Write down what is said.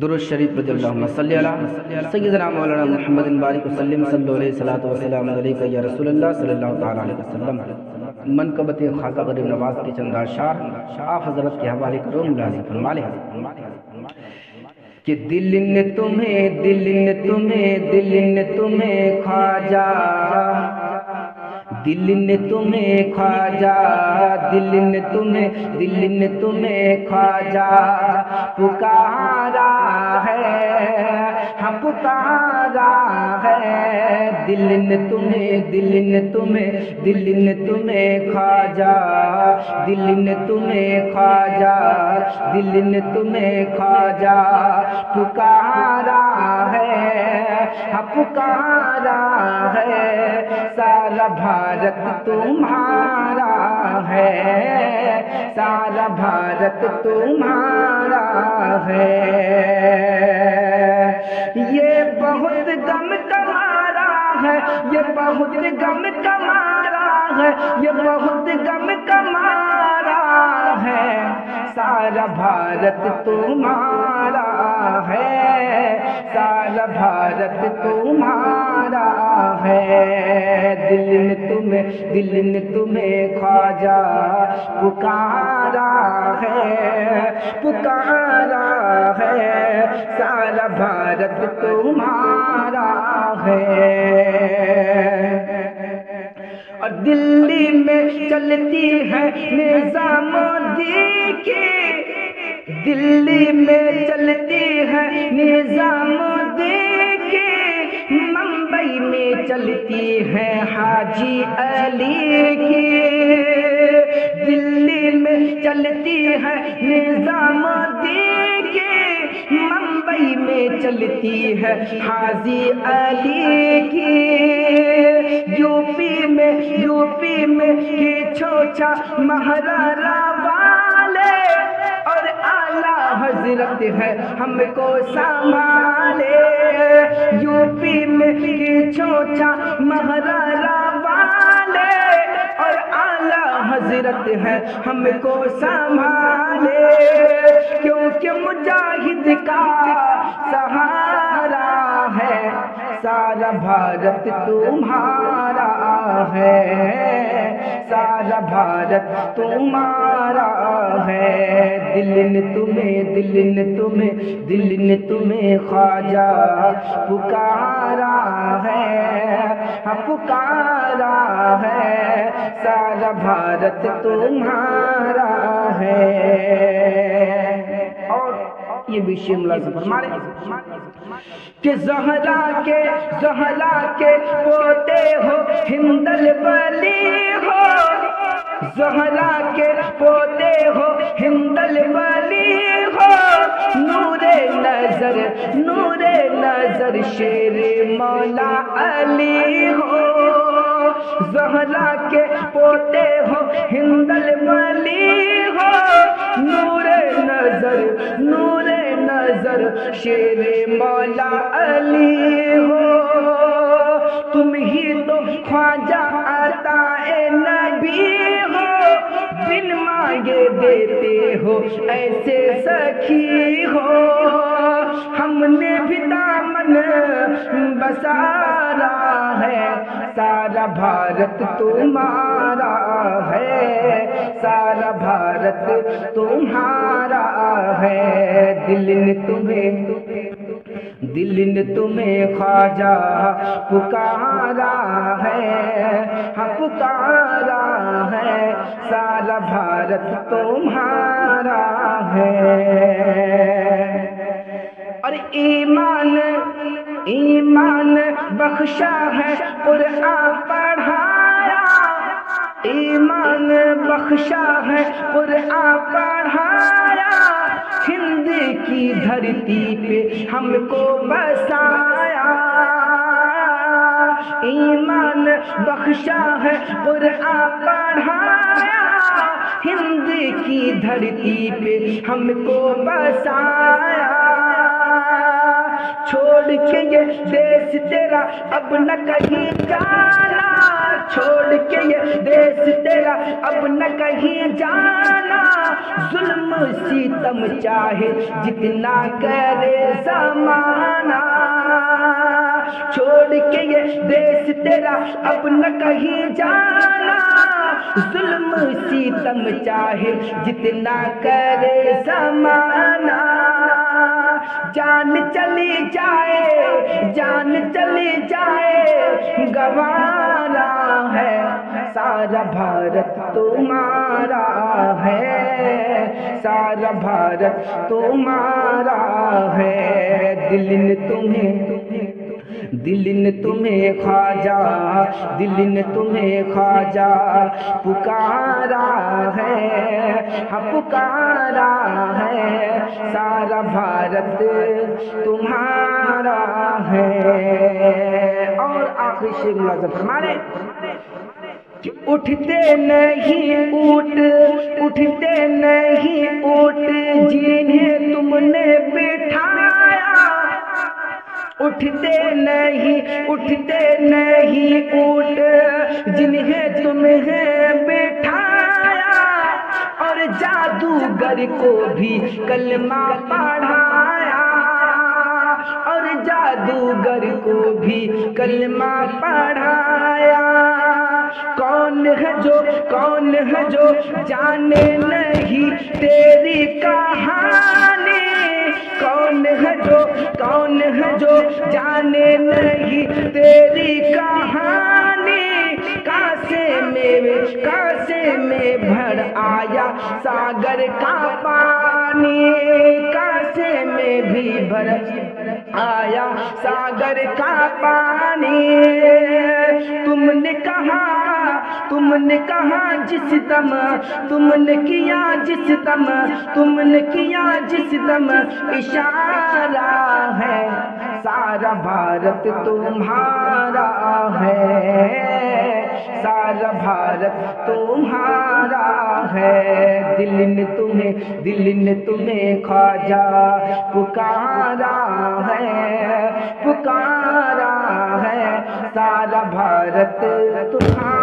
درود شریف رضی اللہ صلی علی سیدنا مولانا محمد بارک وسلم صلی اللہ علیہ وسلم وسلام علیکہ یا رسول اللہ صلی اللہ تعالی علیہ وسلم۔ منقبت خواجہ غریب نواز کے چند اشعار آپ حضرت کے حوالے کروں ملاحظہ فرما لیں کہ دل نے تمہیں خواجہ، دل نے تمہیں خواجہ، دل نے تمہیں خواجہ پکارا ہے، ہاں پکارا ہے۔ دل نے تمہیں خواجہ، دل نے تمہیں خواجہ، دل نے تمہیں خواجہ پکارا ہے، ہاں پکارا ہے۔ سارا بھارت تمہارا ہے، سارا بھارت تمہارا ہے۔ یہ بہت غم کمارا ہے، یہ بہت غم کمارا ہے، یہ بہت غم کمارا ہے۔ سارا بھارت تمہارا ہے، سارا بھارت تمہارا ہے۔ دل نے تمہیں خواجہ پکارا ہے، پکارا ہے۔ سارا بھارت تمہارا ہے۔ اور دلی میں چلتی ہے نظامودی کی، دلی میں چلتی ہے نظامودی کی، ممبئی میں چلتی ہے حاجی علی کی، دلی میں چلتی ہے نظامودی کی، ممبئی میں چلتی ہے حاجی علی کی، یوپی میں کی چھوچا مہرارا والے، اور اعلیٰ حضرت ہے ہم کو سنبھالے۔ یوپی میں کی چھوچا مہرارا والے، اور اعلیٰ حضرت ہے ہم کو سنبھالے، کیونکہ مجاہد کا سہارا ہے۔ سارا بھارت تمہارا ہے، سارا بھارت تمہارا ہے۔ دل نے تمہیں خواجہ پکارا ہے، ہاں پکارا ہے۔ سارا بھارت تمہارا ہے۔ اور یہ بھی شعر ملاحظہ فرما لیں کہ زہرا کے پوتے ہو، ہندل ولی ہو، زہرا کے پوتے ہو، ہندل ولی ہو، نور نظر شیر مولا علی ہو۔ زہرا کے پوتے ہو، ہندل ولی ہو، نور نظر شیر مولا علی ہو۔ تم ہی تو خواجہ عطائے نبی ہو، بن مانگے دیتے ہو ایسے سخی ہو۔ ہم نے بھی دامن بسارا ہے، سارا بھارت تمہارا ہے، سارا بھارت تمہارا ہے۔ دل نے تمہیں خواجہ پکارا ہے، ہاں پکارا ہے۔ سارا بھارت تمہارا ہے۔ اور ایمان بخشا ہے قرآن پڑھایا، ایمان بخشا ہے قرآن پڑھایا، ہند کی دھرتی پہ ہم کو بسایا۔ ایمان بخشا ہے قرآن پڑھایا، ہند کی دھرتی پہ ہم کو بسایا۔ چھوڑ کے یہ دیس تیرا اب نہ کہیں جانا، چھوڑ کے یہ دیس تیرا اب نہ کہیں جانا، ظلم ستم چاہے جتنا کرے زمانہ، چھوڑ کے یہ دیس تیرا اب نہ کہیں جانا، ظلم ستم چاہے جتنا کرے زمانہ، جان چلی جائے جان چلی جائے گوارا ہے، سارا بھارت تمہارا ہے، سارا بھارت تمہارا ہے، دل نے تمہیں خواجہ، دل نے تمہیں خواجہ پکارا ہے، ہاں پکارا ہے، سارا بھارت تمہارا ہے۔ اور آخری شعر ملازم فرمانے کہ اٹھتے نہیں اٹھتے نہیں اونٹ جنہیں تم نے بٹھایا، اٹھتے نہیں اونٹ جنہیں تمہیں بٹھایا، اور جادوگر کو بھی کلمہ پڑھایا، اور جادوگر کو بھی کلمہ پڑھایا، کون ہے جو جانے نہیں تیری کہانی، کون ہے جو جانے نہیں تیری کہانی، کاسے میں بھر آیا ساگر کا پانی، کاسے میں بھی بھر آیا ساگر کا پانی، تم نے کہا جس دم تم نے کیا جس دم اشارہ ہے، سارا بھارت تمہارا ہے، سارا بھارت تمہارا ہے، دل نے تمہیں خواجہ پکارا ہے، سارا بھارت تمہارا